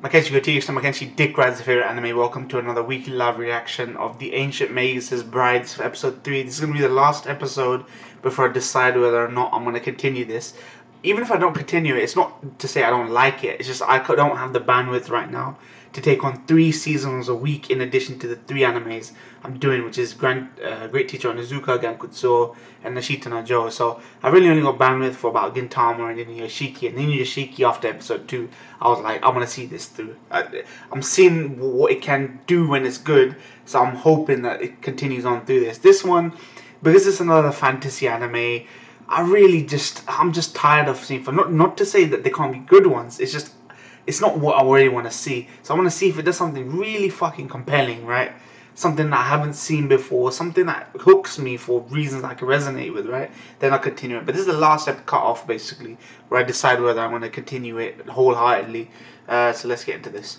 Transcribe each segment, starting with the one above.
Mackenzie Gutierrez and Mackenzie Dick Rides the favorite anime. Welcome to another weekly live reaction of The Ancient Magus' Brides for episode 3. This is going to be the last episode before I decide whether or not I'm going to continue this. Even if I don't continue it, it's not to say I don't like it. It's just I don't have the bandwidth right now to take on 3 seasons a week in addition to the 3 animes I'm doing, which is Great Teacher Onizuka, Gankutsuou, and Nashita no Joe. So I really only got bandwidth for about Gintama and Inuyashiki. And Inuyashiki after episode 2, I was like, I'm going to see this through. I'm seeing what it can do when it's good, so I'm hoping that it continues on through this. This one, because it's another fantasy anime, I'm just tired of seeing, not to say that they can't be good ones, it's not what I really want to see. So I want to see if it does something really fucking compelling, right? Something that I haven't seen before, something that hooks me for reasons I can resonate with, right? Then I'll continue it. But this is the last cut off, basically, where I decide whether I'm going to continue it wholeheartedly. So let's get into this.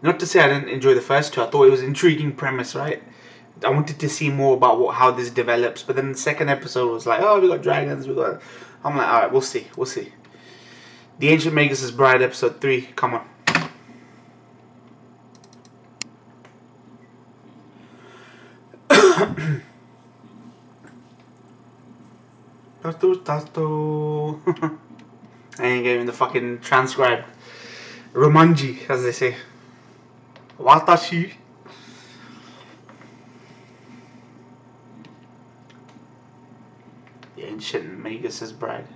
Not to say I didn't enjoy the first 2. I thought it was an intriguing premise, right? I wanted to see more about how this develops. But then the second episode was like, oh, we got dragons, I'm like, alright, we'll see. The Ancient Magus' Bride, episode 3. Come on. I ain't getting the fucking transcribed. Romanji, as they say. Watashi. The Ancient Magus' Bride.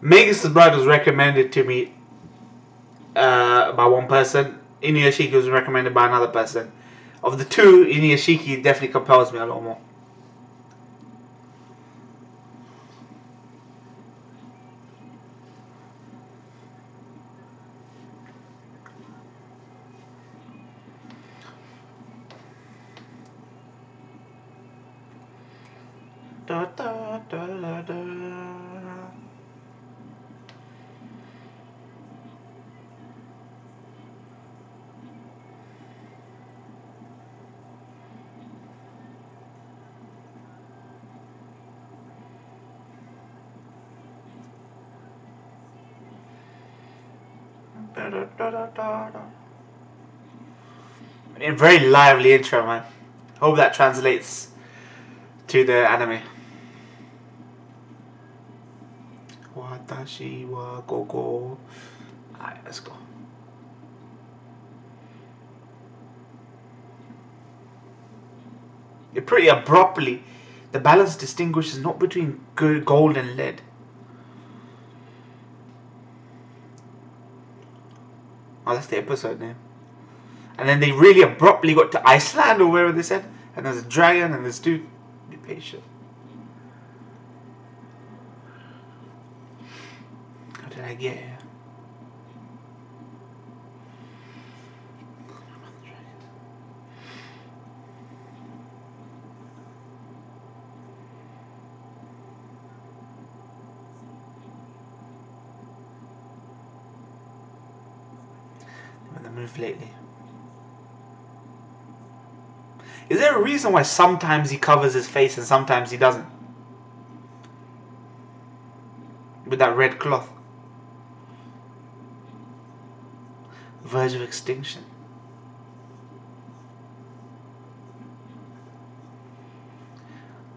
Magus' Bride was recommended to me by one person. Inuyashiki was recommended by another person. Of the 2, Inuyashiki definitely compels me a lot more. Da, da, da, da, da. Da, da, da, da, da. A very lively intro, man. Hope that translates to the anime. Watashi wa koko. Alright, let's go. It pretty abruptly, the balance distinguishes not between gold and lead. Oh, that's the episode name. And then they really abruptly got to Iceland or wherever they said. And there's a dragon and there's 2. Be patient. How did I get here? The move lately. Is there a reason why sometimes he covers his face and sometimes he doesn't? With that red cloth. Verge of extinction.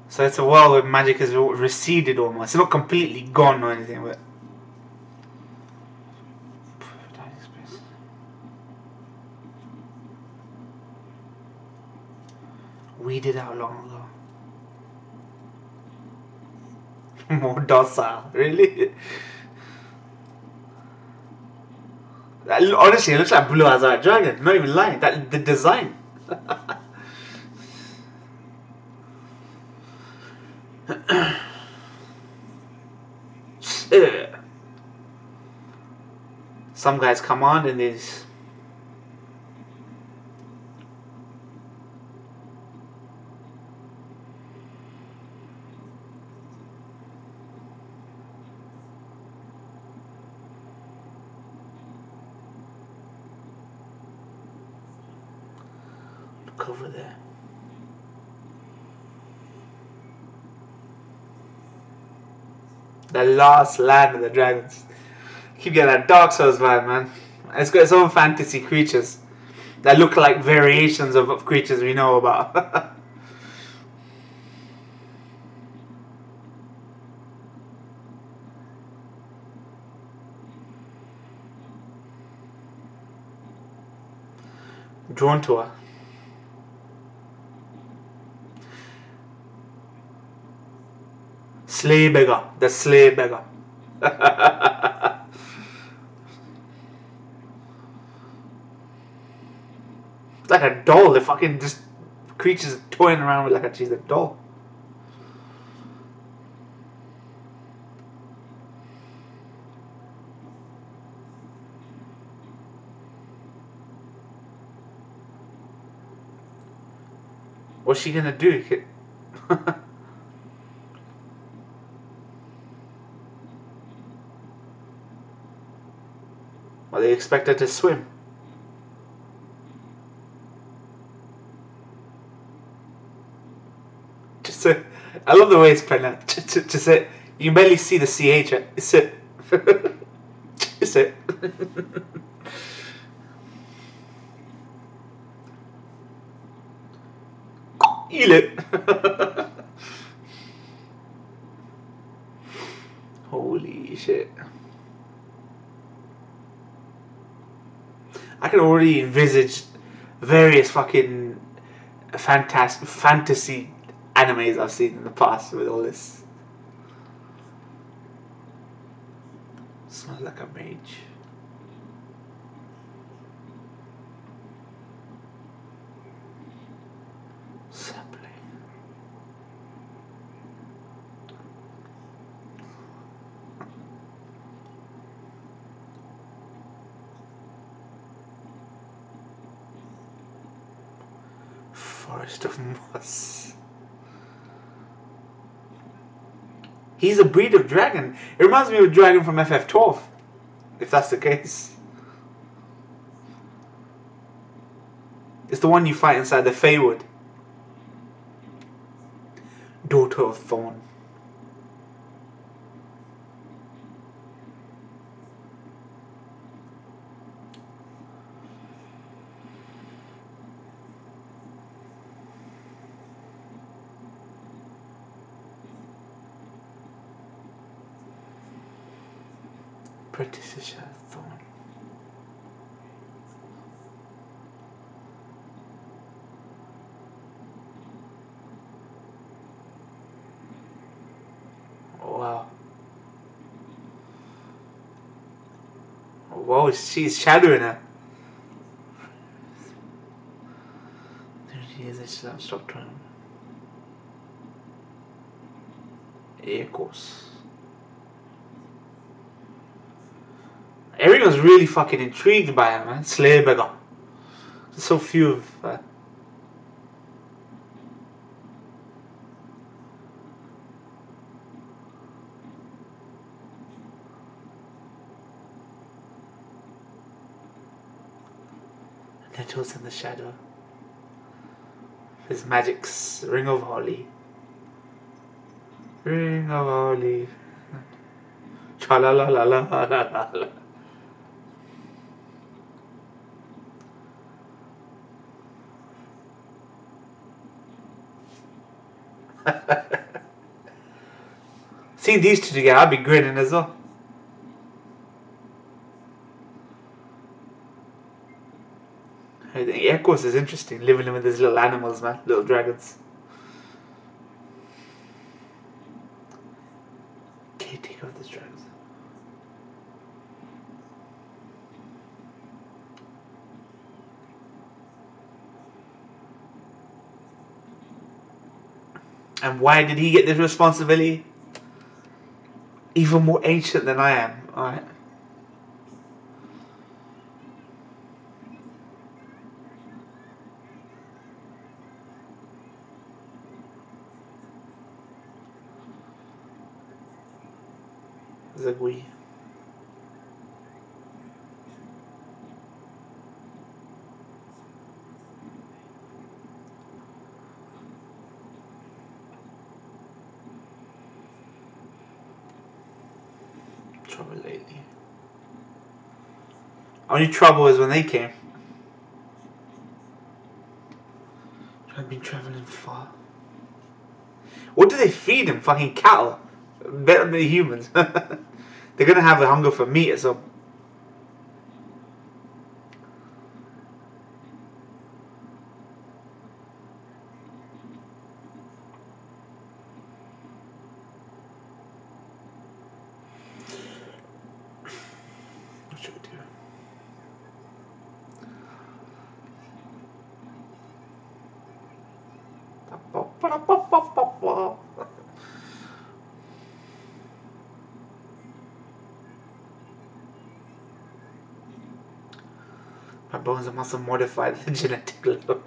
So it's a world where magic has receded almost. It's not completely gone or anything, but weeded out long ago. More docile, really? Honestly, it looks like Blue Eyes White Dragon. Not even lying. The design. Some guys come on and these. Look over there. The lost land of the dragons. Keep getting that Dark Souls vibe, man. It's got its own fantasy creatures that look like variations of creatures we know about. Drawn to her. Slay beggar. The slay beggar. It's like a doll. The fucking just creatures toying around with like she's a doll. What's she gonna do? Well, they expect her to swim. Just I love the way it's pronounced. Just it. You barely see the CH. It's it. It's it. Eat it. Holy shit. I can already envisage various fucking fantasy animes I've seen in the past with all this. Smells like a mage. Sapling. Forest of moss. He's a breed of dragon. It reminds me of a dragon from FF12, if that's the case. It's the one you fight inside the Feywood. Daughter of Thorn. British Thorn. Wow. Whoa, she's shadowing her. 30 years I still haven't stopped trying. Echoes. Everyone's really fucking intrigued by her, man. Slayer beggar. There's so few of her. Nettles in the shadow. His magic's ring of holly. Ring of holly. Cha la la la la la la la. Seeing these two together, I'd be grinning as well. I think Echoes is interesting, living with these little animals, man, little dragons. Caretaker of these dragons. And why did he get this responsibility? Even more ancient than I am. Alright. Zagui. trouble lately. Only trouble is when they came. I've been traveling far. What do they feed them? Fucking cattle? Better than the humans. They're gonna have a hunger for meat, so. What should we do? My bones are muscle modified at the genetic level.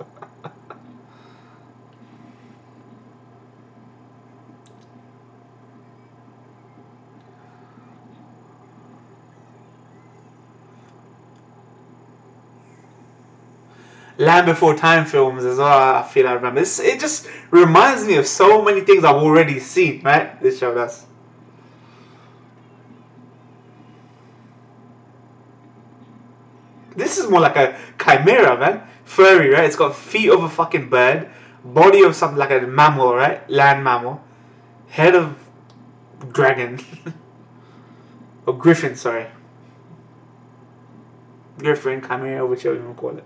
Land Before Time films is all I feel I remember. It just reminds me of so many things I've already seen, right? This show does. This is more like a chimera, man. Furry, right? It's got feet of a fucking bird, body of something like a mammal, right? Land mammal, head of dragon, or griffin, sorry. Griffin, chimera, whichever you want to call it.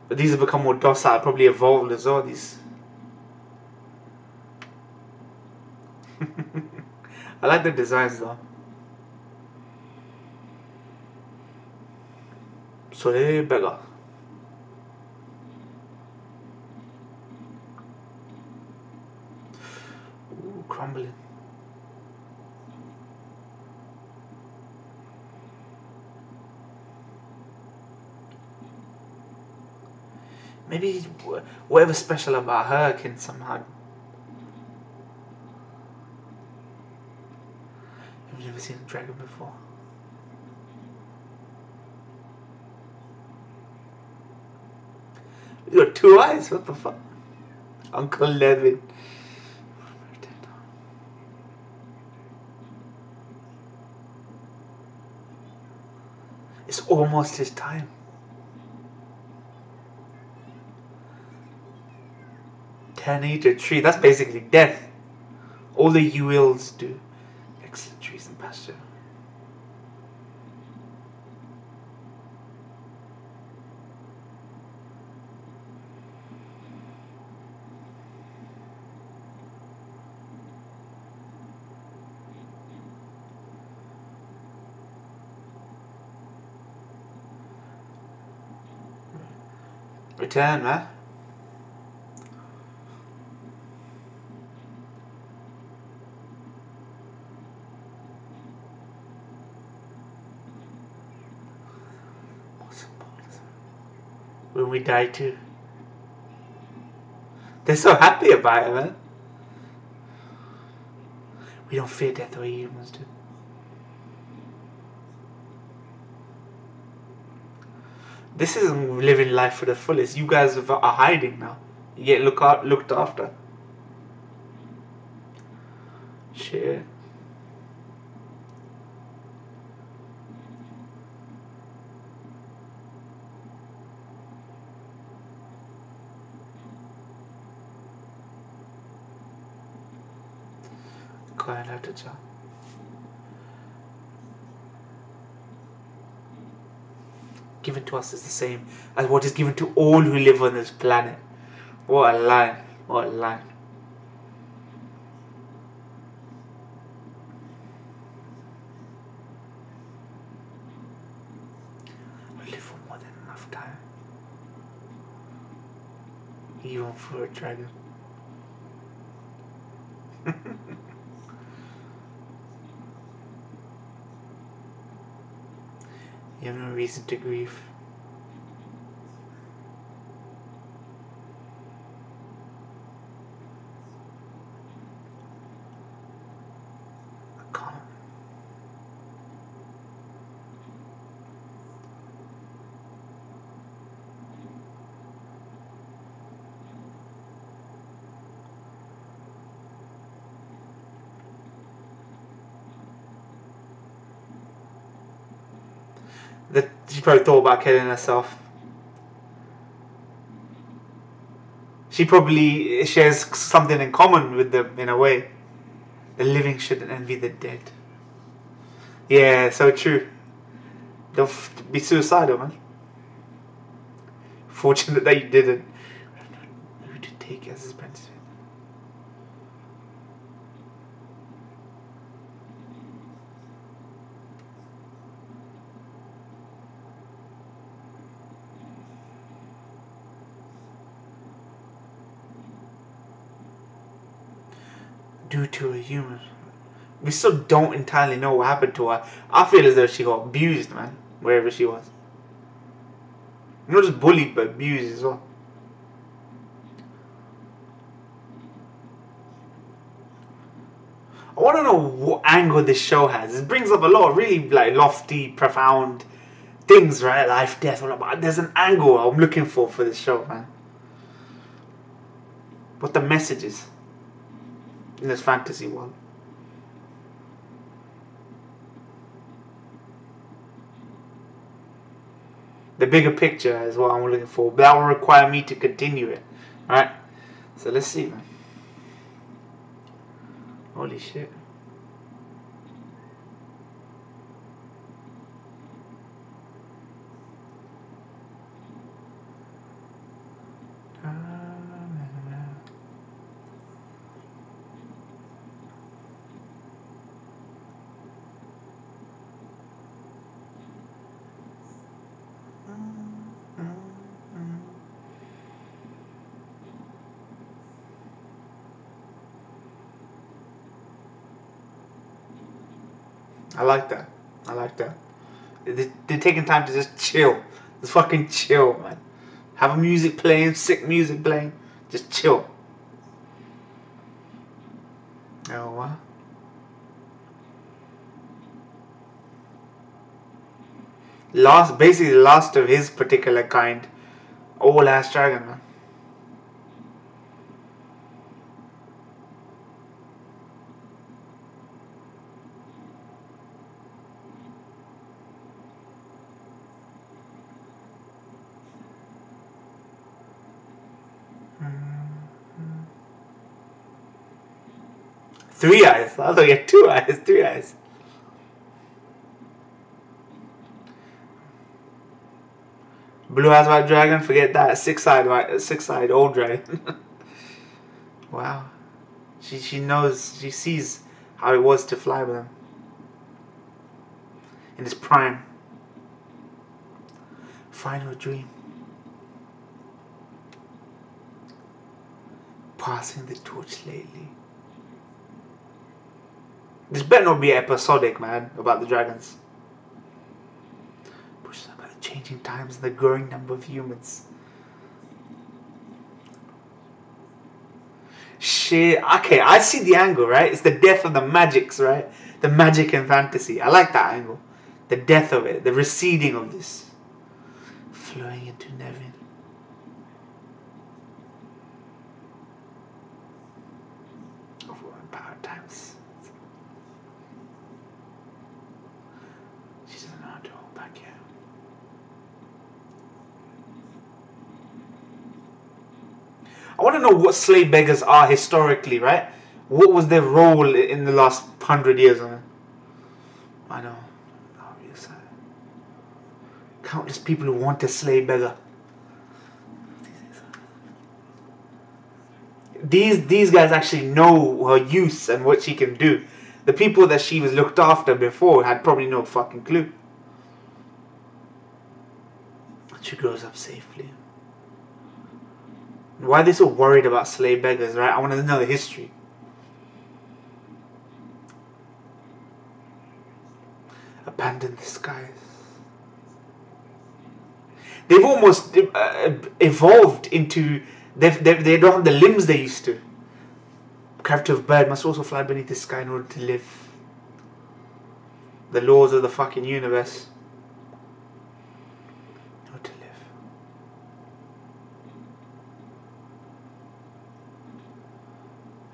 But these have become more docile, probably evolved as well, these. I like the designs though. So they beggar. Ooh, crumbling. Maybe whatever's special about her can somehow. I've never seen a dragon before. You got 2 eyes? What the fuck? Uncle Levin. It's almost his time. Turn into a tree. That's basically death. All the ULs do. Excellent trees and pasture. Return, man. When we die too. They're so happy about it, man. We don't fear death the way humans do. This isn't living life for the fullest. You guys are hiding now. You get looked after. Shit. Quite out of job. Given to us is the same as what is given to all who live on this planet. What a line. What a line. We live for more than enough time. Even for a dragon. You have no reason to grieve. I can't. She probably thought about killing herself. She probably shares something in common with them in a way. The living shouldn't envy the dead. Yeah, so true. Don't be suicidal, man. Fortunate that you didn't. Who to take as his benefit? Due to a human. We still don't entirely know what happened to her. I feel as though she got abused, man, wherever she was. Not just bullied, but abused as well. I want to know what angle this show has. It brings up a lot of really like lofty, profound things, right? Life, death, all that. There's an angle I'm looking for this show, man. What the message is in this fantasy world. The bigger picture is what I'm looking for. But that will require me to continue it. Alright? So let's see, man. Holy shit. I like that. I like that. They're taking time to just chill. Just fucking chill, man. Have a music playing, sick music playing. Just chill. Oh, what? Basically the last of his particular kind. Old ass dragon, man. Three eyes. I thought you had 2 eyes. 3 eyes. Blue eyes white dragon. Forget that. Six-eyed old dragon. Wow. She knows. She sees how it was to fly with him in his prime. Final dream. Passing the torch lately. This better not be episodic, man, about the dragons. Pushes about the changing times and the growing number of humans. Shit. Okay, I see the angle, right? It's the death of the magics, right? The magic and fantasy. I like that angle. The death of it. The receding of this. Flowing into Nevin. Overpowered times. She doesn't know how to hold back yet. I want to know what slave beggars are historically, right? What was their role in the last 100 years? I know. Countless people who want a slave beggar. These guys actually know her use and what she can do. The people that she was looked after before had probably no fucking clue. She grows up safely. Why are they so worried about slave beggars, right? I want to know the history. Abandon the skies. They've almost evolved into... They don't have the limbs they used to. Character of bird must also fly beneath the sky in order to live. The laws of the fucking universe. In order to live.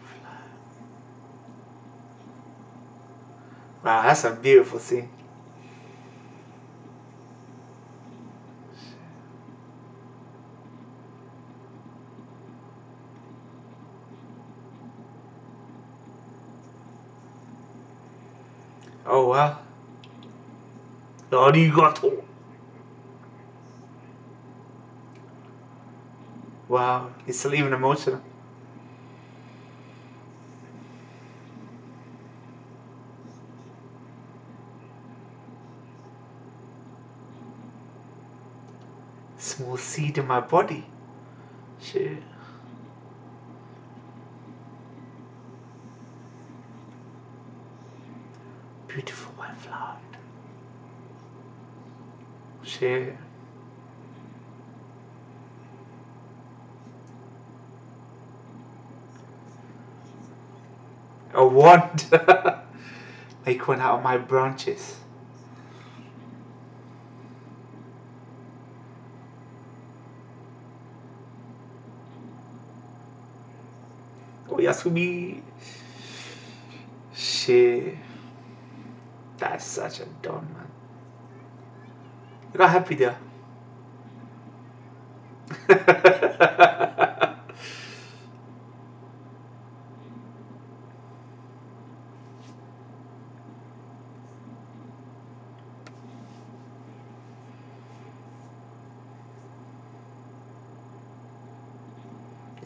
Fly. Wow, that's a beautiful scene. Oh well. Arigato. Wow, he's still even emotional. Small seed in my body. Shit. Beautiful white flower. Shit. A wand. Make one out of my branches. Oh, Yasumi. Shit. That's such a don, man. Look how happy they are.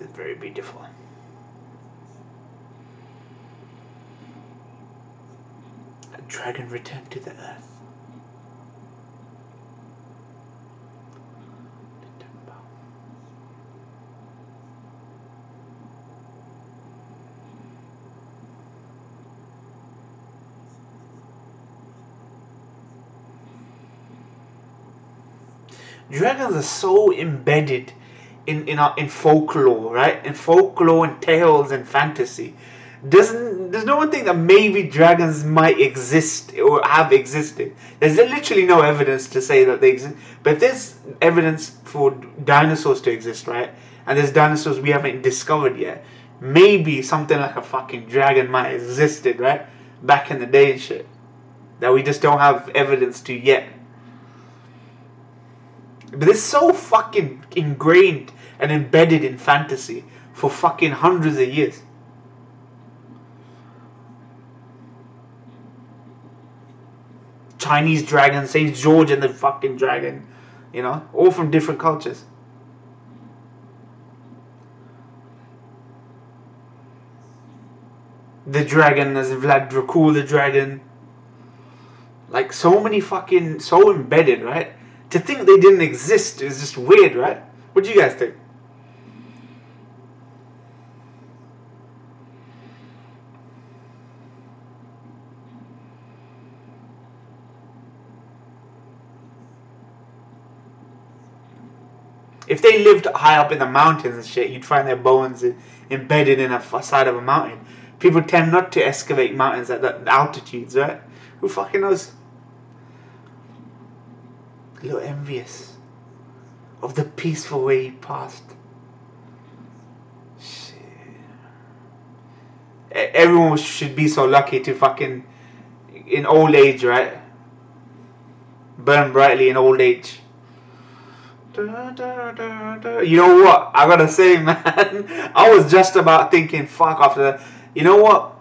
It's very beautiful. A dragon returned to the earth. Dragons are so embedded in folklore, right? In folklore and tales and fantasy. There's no one thing that maybe dragons might exist or have existed. There's literally no evidence to say that they exist. But if there's evidence for dinosaurs to exist, right? And there's dinosaurs we haven't discovered yet, maybe something like a fucking dragon might have existed, right? Back in the day and shit. That we just don't have evidence to yet. But it's so fucking ingrained and embedded in fantasy for fucking hundreds of years. Chinese dragon, Saint George and the fucking dragon, you know, all from different cultures. The dragon as Vlad Dracul the dragon. Like so many fucking, so embedded, right? To think they didn't exist is just weird, right? What do you guys think? If they lived high up in the mountains and shit, you'd find their bones embedded in a side of a mountain. People tend not to excavate mountains at that altitudes, right? Who fucking knows? A little envious of the peaceful way he passed. Shit. Everyone should be so lucky to fucking, in old age, right? Burn brightly in old age. You know what? I gotta say, man, I was just about thinking, fuck, after that. You know what?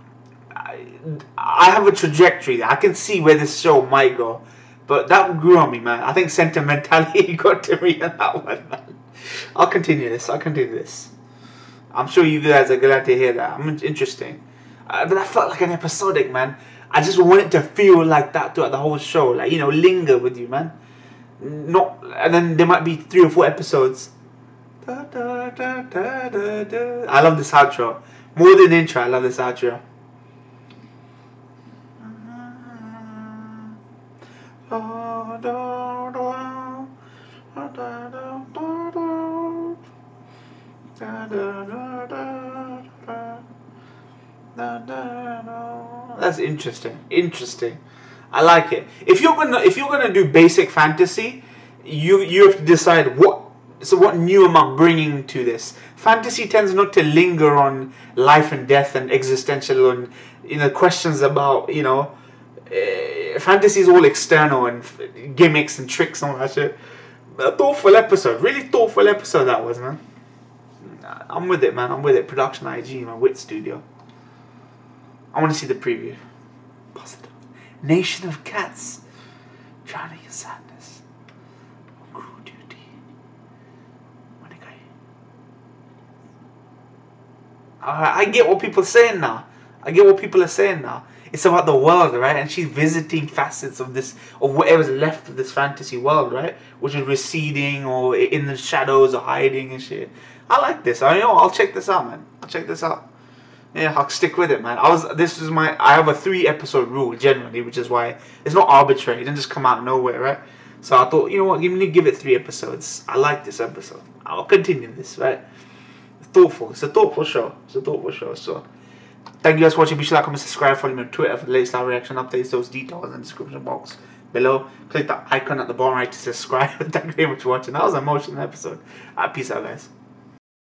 I have a trajectory. I can see where this show might go. But that grew on me, man. I think sentimentality got to me in that one, man. I'll continue this. I'm sure you guys are glad to hear that. I'm interesting. But that felt like an episodic, man. I just wanted to feel like that throughout the whole show. Like, you know, linger with you, man. Not, and then there might be 3 or 4 episodes. I love this outro. More than the intro, I love this outro. That's interesting. I like it. If you're gonna do basic fantasy, you have to decide what new am I bringing to this. Fantasy tends not to linger on life and death and existential and, you know, questions about, you know, fantasy is all external and gimmicks and tricks and all that shit. A thoughtful episode, really thoughtful episode that was, man. I'm with it, man. I'm with it. Production IG, my Wit Studio. I want to see the preview. Positive. Nation of cats. Drowning in sadness. Crew duty. I get what people are saying now. It's about the world, right? And she's visiting facets of this, of whatever's left of this fantasy world, right? Which is receding or in the shadows or hiding and shit. I like this. I'll check this out, man. I'll check this out. Yeah, I'll stick with it, man. I have a 3-episode rule generally, which is why it's not arbitrary. It didn't just come out of nowhere, right? So I thought, you know what, give it 3 episodes. I like this episode. I'll continue this, right? Thoughtful. It's a thoughtful show. So thank you guys for watching. Be sure to like, comment, subscribe, follow me on Twitter for the latest live reaction updates. Those details in the description box below. Click the icon at the bottom right to subscribe. Thank you very much for watching. That was an emotional episode. Peace out, guys.